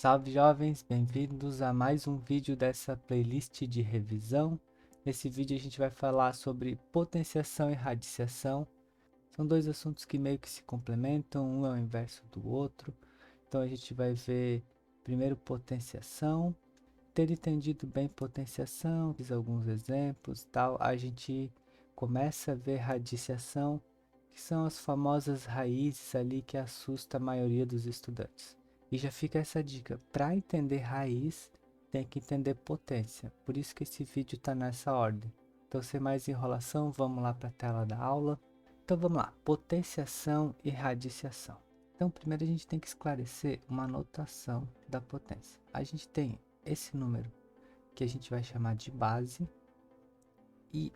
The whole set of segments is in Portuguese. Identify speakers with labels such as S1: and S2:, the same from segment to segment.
S1: Salve jovens, bem-vindos a mais um vídeo dessa playlist de revisão. Nesse vídeo a gente vai falar sobre potenciação e radiciação. São dois assuntos que meio que se complementam, um é o inverso do outro. Então a gente vai ver primeiro potenciação, ter entendido bem potenciação, fiz alguns exemplos, tal. A gente começa a ver radiciação, que são as famosas raízes ali que assusta a maioria dos estudantes. E já fica essa dica, para entender raiz, tem que entender potência. Por isso que esse vídeo está nessa ordem. Então, sem mais enrolação, vamos lá para a tela da aula. Então, vamos lá, potenciação e radiciação. Então, primeiro a gente tem que esclarecer uma notação da potência. A gente tem esse número que a gente vai chamar de base e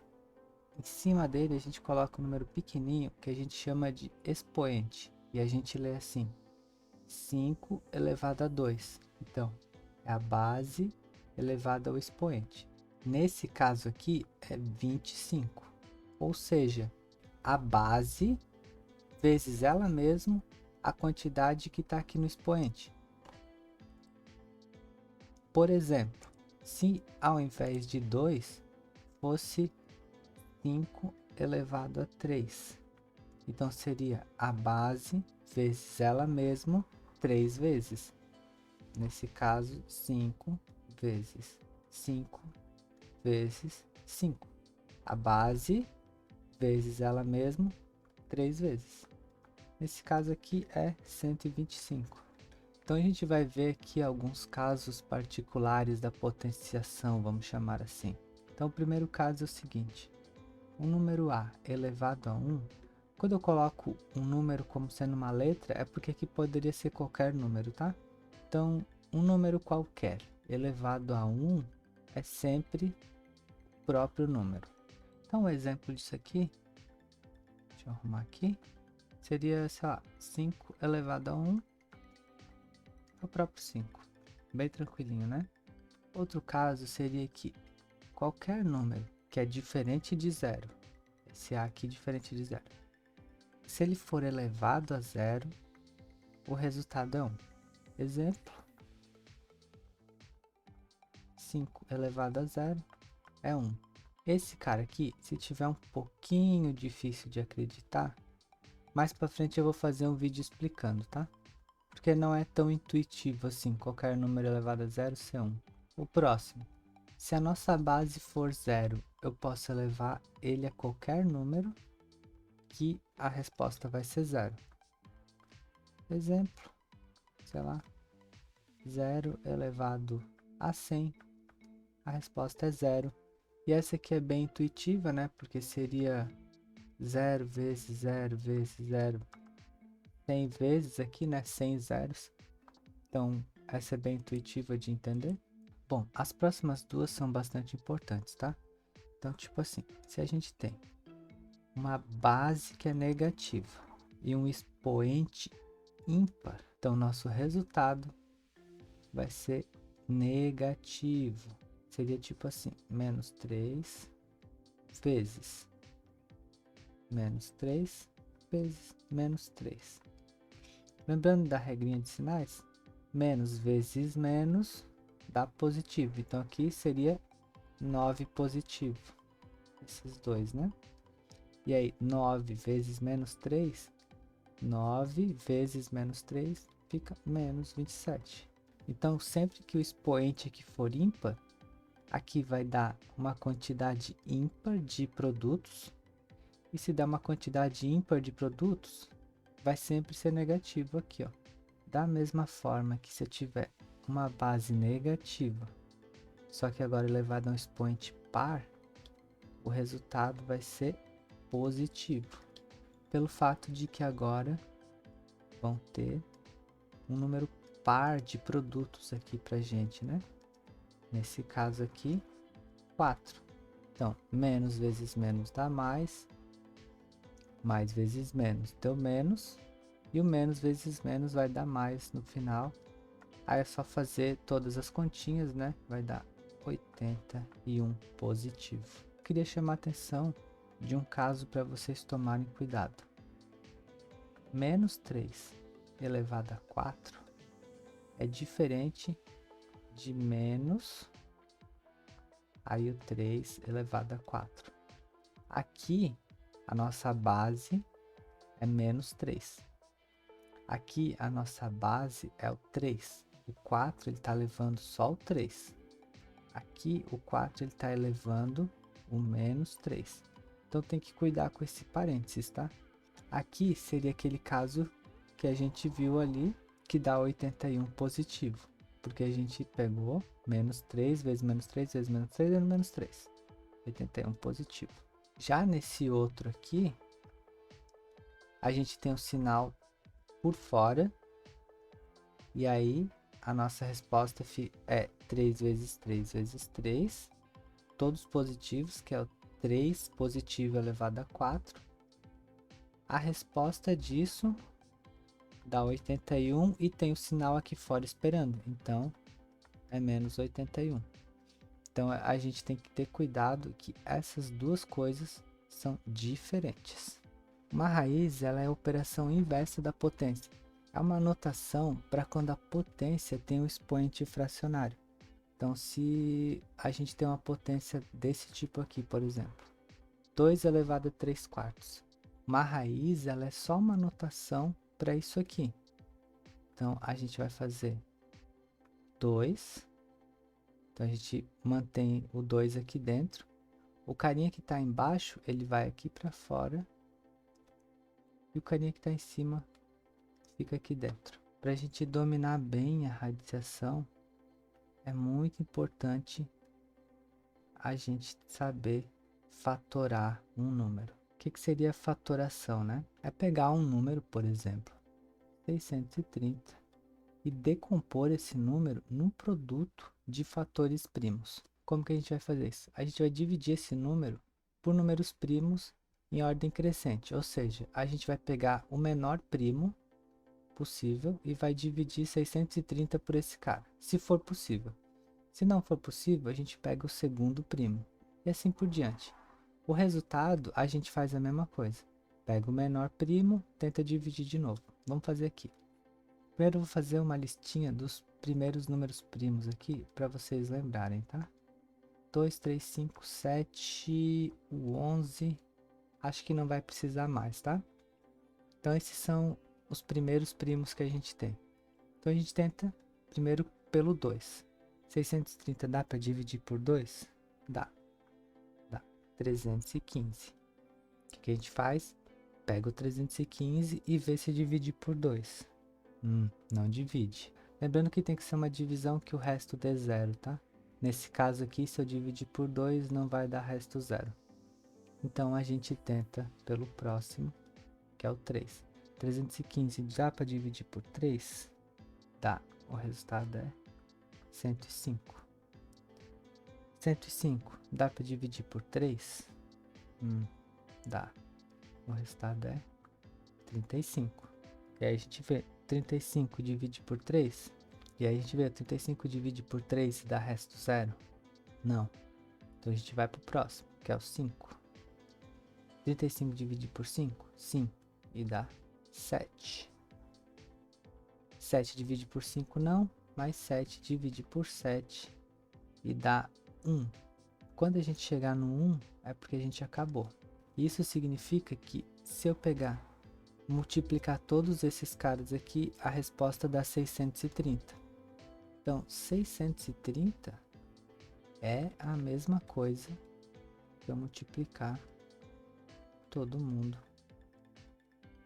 S1: em cima dele a gente coloca um número pequenininho que a gente chama de expoente e a gente lê assim: 5 elevado a 2. Então, é a base elevada ao expoente. Nesse caso aqui é 25. Ou seja, a base vezes ela mesma a quantidade que está aqui no expoente. Por exemplo, se ao invés de 2 fosse 5 elevado a 3. Então seria a base vezes ela mesma 3 vezes. Nesse caso, 5 vezes 5 vezes 5. A base vezes ela mesma 3 vezes. Nesse caso aqui é 125. Então a gente vai ver aqui alguns casos particulares da potenciação, vamos chamar assim. Então o primeiro caso é o seguinte: um número A elevado a 1, quando eu coloco um número como sendo uma letra, é porque aqui poderia ser qualquer número, tá? Então, um número qualquer elevado a 1 é sempre o próprio número. Então, um exemplo disso aqui, deixa eu arrumar aqui, seria, sei lá, 5 elevado a 1 é o próprio 5. Bem tranquilinho, né? Outro caso seria que qualquer número que é diferente de zero, esse A aqui diferente de zero, se ele for elevado a zero, o resultado é 1. Exemplo: 5 elevado a zero é 1. Esse cara aqui, se tiver um pouquinho difícil de acreditar, mais pra frente eu vou fazer um vídeo explicando, tá? Porque não é tão intuitivo assim, qualquer número elevado a zero ser 1. O próximo: se a nossa base for zero, eu posso elevar ele a qualquer número que a resposta vai ser zero. Exemplo, sei lá, 0 elevado a 100, a resposta é 0. E essa aqui é bem intuitiva, né? Porque seria 0 vezes 0 vezes 0, 100 vezes aqui, né? 100 zeros. Então, essa é bem intuitiva de entender. Bom, as próximas duas são bastante importantes, tá? Então, tipo assim, se a gente tem uma base que é negativa e um expoente ímpar, então nosso resultado vai ser negativo. Seria tipo assim, menos 3 vezes menos 3 vezes menos 3. Lembrando da regrinha de sinais, menos vezes menos dá positivo. Então aqui seria 9 positivo. Esses dois, né? E aí, 9 vezes menos 3, 9 vezes menos 3 fica menos 27. Então, sempre que o expoente aqui for ímpar, aqui vai dar uma quantidade ímpar de produtos. E se dá uma quantidade ímpar de produtos, vai sempre ser negativo aqui, ó. Da mesma forma que se eu tiver uma base negativa, só que agora elevado a um expoente par, o resultado vai ser positivo. Pelo fato de que agora vão ter um número par de produtos aqui pra gente, né? Nesse caso aqui, 4. Então, menos vezes menos dá mais, mais vezes menos deu menos, e o menos vezes menos vai dar mais no final. Aí é só fazer todas as continhas, né? Vai dar 81 positivo. Queria chamar a atenção de um caso para vocês tomarem cuidado. Menos 3 elevado a 4 é diferente de menos, aí o 3 elevado a 4. Aqui, a nossa base é menos 3. Aqui, a nossa base é o 3. O 4, ele está levando só o 3. Aqui, o 4, ele está elevando o menos 3. Então, tem que cuidar com esse parênteses, tá? Aqui seria aquele caso que a gente viu ali, que dá 81 positivo. Porque a gente pegou menos 3 vezes menos 3 vezes menos 3 vezes menos 3. 81 positivo. Já nesse outro aqui, a gente tem um sinal por fora. E aí, a nossa resposta é 3 vezes 3 vezes 3. Todos positivos, que é o 3 positivo elevado a 4. A resposta disso dá 81 e tem o sinal aqui fora esperando. Então, é menos 81. Então, a gente tem que ter cuidado que essas duas coisas são diferentes. Uma raiz, ela é a operação inversa da potência. É uma notação para quando a potência tem um expoente fracionário. Então, se a gente tem uma potência desse tipo aqui, por exemplo, 2 elevado a 3 quartos. Uma raiz, ela é só uma notação para isso aqui. Então, a gente vai fazer 2. Então, a gente mantém o 2 aqui dentro. O carinha que está embaixo, ele vai aqui para fora. E o carinha que está em cima fica aqui dentro. Para a gente dominar bem a radiciação, é muito importante a gente saber fatorar um número. O que seria fatoração, né? É pegar um número, por exemplo, 630, e decompor esse número num produto de fatores primos. Como que a gente vai fazer isso? A gente vai dividir esse número por números primos em ordem crescente, ou seja, a gente vai pegar o menor primo possível e vai dividir 630 por esse cara, se for possível. Se não for possível, a gente pega o segundo primo e assim por diante. O resultado, a gente faz a mesma coisa. Pega o menor primo, tenta dividir de novo. Vamos fazer aqui. Primeiro eu vou fazer uma listinha dos primeiros números primos aqui para vocês lembrarem, tá? 2, 3, 5, 7, o 11. Acho que não vai precisar mais, tá? Então esses são os primeiros primos que a gente tem. Então a gente tenta primeiro pelo 2. 630 dá para dividir por 2? Dá. 315. O que a gente faz? Pega o 315 e vê se divide por 2. Não divide. Lembrando que tem que ser uma divisão que o resto dê zero, tá? Nesse caso aqui, se eu dividir por 2, não vai dar resto zero. Então a gente tenta pelo próximo, que é o 3. 315 dá para dividir por 3? Dá. O resultado é 105. 105 dá para dividir por 3? Dá. O resultado é 35. E aí a gente vê 35 divide por 3. E aí a gente vê 35 divide por 3 e dá resto zero? Não. Então a gente vai para o próximo, que é o 5. 35 divide por 5? Sim. E dá 7. 7 divide por 5 não, mas 7 divide por 7 e dá 1. Quando a gente chegar no 1, é porque a gente acabou. Isso significa que se eu pegar, multiplicar todos esses caras aqui, a resposta dá 630. Então, 630 é a mesma coisa que eu multiplicar todo mundo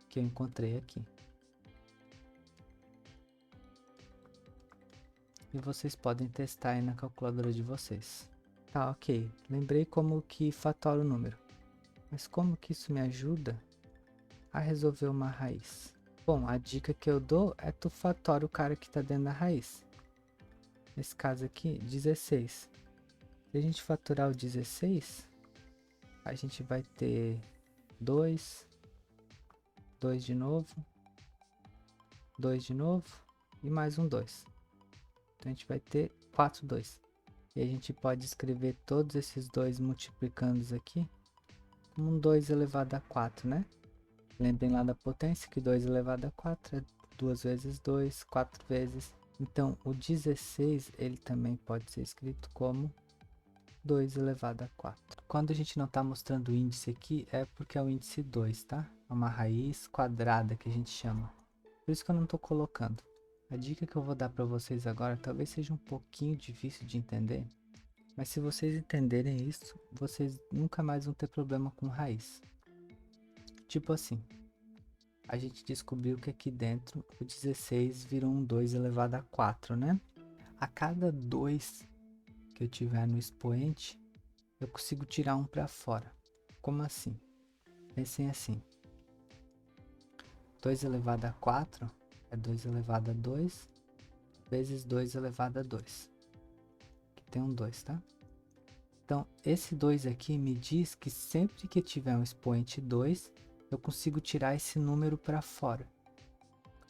S1: que eu encontrei aqui. E vocês podem testar aí na calculadora de vocês. Tá, ok. Lembrei como que fatora o número. Mas como que isso me ajuda a resolver uma raiz? Bom, a dica que eu dou é tu fatora o cara que está dentro da raiz. Nesse caso aqui, 16. Se a gente fatorar o 16, a gente vai ter 2, 2 de novo, 2 de novo e mais um 2. Então a gente vai ter 4 2. E a gente pode escrever todos esses 2 multiplicando aqui como um 2 elevado a 4, né? Lembrem lá da potência que 2 elevado a 4 é 2 vezes 2, 4 vezes. Então, o 16, ele também pode ser escrito como 2 elevado a 4. Quando a gente não está mostrando o índice aqui, é porque é o índice 2, tá? É uma raiz quadrada que a gente chama. Por isso que eu não estou colocando. A dica que eu vou dar para vocês agora talvez seja um pouquinho difícil de entender, mas se vocês entenderem isso, vocês nunca mais vão ter problema com raiz. Tipo assim, a gente descobriu que aqui dentro o 16 virou um 2 elevado a 4, né? A cada 2 que eu tiver no expoente, eu consigo tirar um para fora. Como assim? Pensem assim. 2 elevado a 4 é 2 elevado a 2 vezes 2 elevado a 2. Aqui tem um 2, tá? Então, esse 2 aqui me diz que sempre que tiver um expoente 2, eu consigo tirar esse número para fora.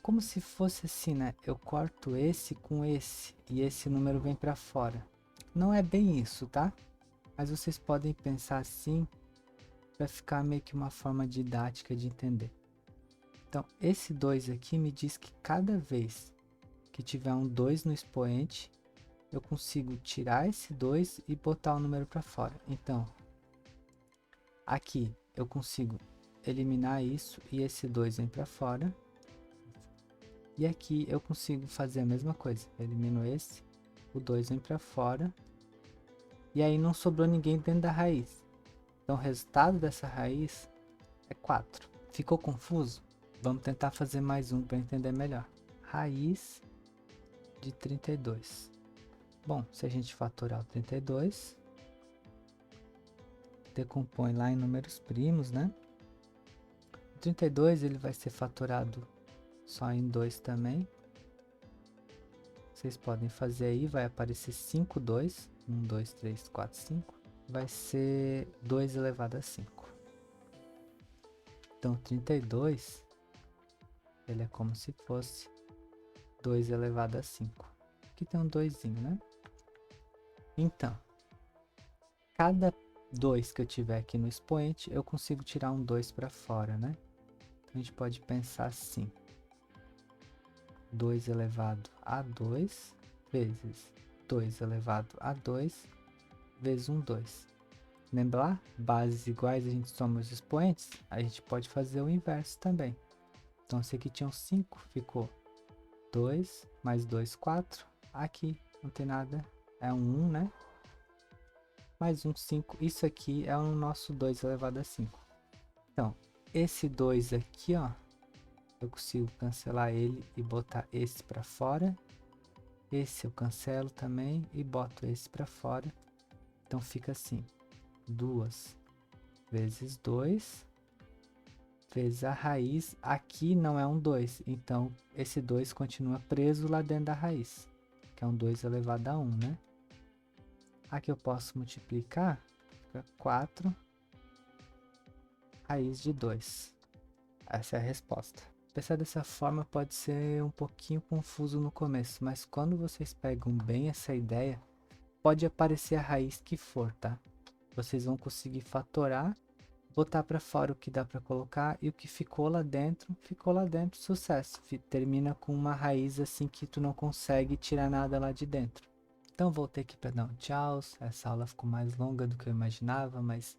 S1: Como se fosse assim, né? Eu corto esse com esse e esse número vem para fora. Não é bem isso, tá? Mas vocês podem pensar assim para ficar meio que uma forma didática de entender. Então, esse 2 aqui me diz que cada vez que tiver um 2 no expoente, eu consigo tirar esse 2 e botar o número para fora. Então, aqui eu consigo eliminar isso e esse 2 vem para fora. E aqui eu consigo fazer a mesma coisa. Eu elimino esse, o 2 vem para fora. E aí não sobrou ninguém dentro da raiz. Então o resultado dessa raiz é 4. Ficou confuso? Vamos tentar fazer mais um para entender melhor. Raiz de 32. Bom, se a gente fatorar o 32, decompõe lá em números primos, né? O 32 ele vai ser fatorado só em 2 também. Vocês podem fazer aí, vai aparecer 5, 2. 1, 2, 3, 4, 5. Vai ser 2 elevado a 5. Então 32, ele é como se fosse 2 elevado a 5. Aqui tem um 2, né? Então, cada 2 que eu tiver aqui no expoente, eu consigo tirar um 2 para fora, né? Então a gente pode pensar assim. 2 elevado a 2 vezes 2 elevado a 2 vezes um 2. Lembrar? Bases iguais a gente soma os expoentes, a gente pode fazer o inverso também. Então, esse aqui tinha um 5, ficou 2 mais 2, 4. Aqui não tem nada, é um 1, né? Mais um 5. Isso aqui é o nosso 2 elevado a 5. Então, esse 2 aqui, ó, eu consigo cancelar ele e botar esse para fora. Esse eu cancelo também e boto esse para fora. Então, fica assim. 2 vezes 2 vezes a raiz, aqui não é um 2, então esse 2 continua preso lá dentro da raiz, que é um 2 elevado a 1, né? Aqui eu posso multiplicar, fica 4 raiz de 2. Essa é a resposta. Pensar dessa forma pode ser um pouquinho confuso no começo, mas quando vocês pegam bem essa ideia, pode aparecer a raiz que for, tá? Vocês vão conseguir fatorar, botar para fora o que dá para colocar e o que ficou lá dentro, sucesso. Termina com uma raiz assim que tu não consegue tirar nada lá de dentro. Então voltei aqui para dar um tchau. Essa aula ficou mais longa do que eu imaginava, mas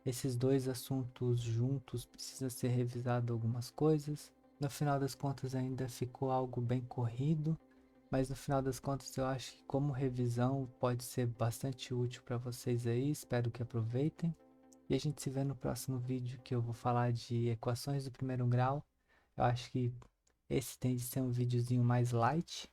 S1: esses dois assuntos juntos precisa ser revisado algumas coisas. No final das contas ainda ficou algo bem corrido, mas no final das contas eu acho que como revisão pode ser bastante útil para vocês aí, espero que aproveitem. E a gente se vê no próximo vídeo, que eu vou falar de equações do primeiro grau. Eu acho que esse tem de ser um videozinho mais light.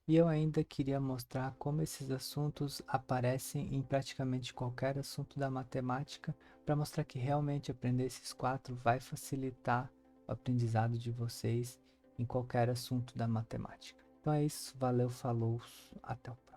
S1: E eu ainda queria mostrar como esses assuntos aparecem em praticamente qualquer assunto da matemática, para mostrar que realmente aprender esses 4 vai facilitar o aprendizado de vocês em qualquer assunto da matemática. Então é isso, valeu, falou, até o próximo.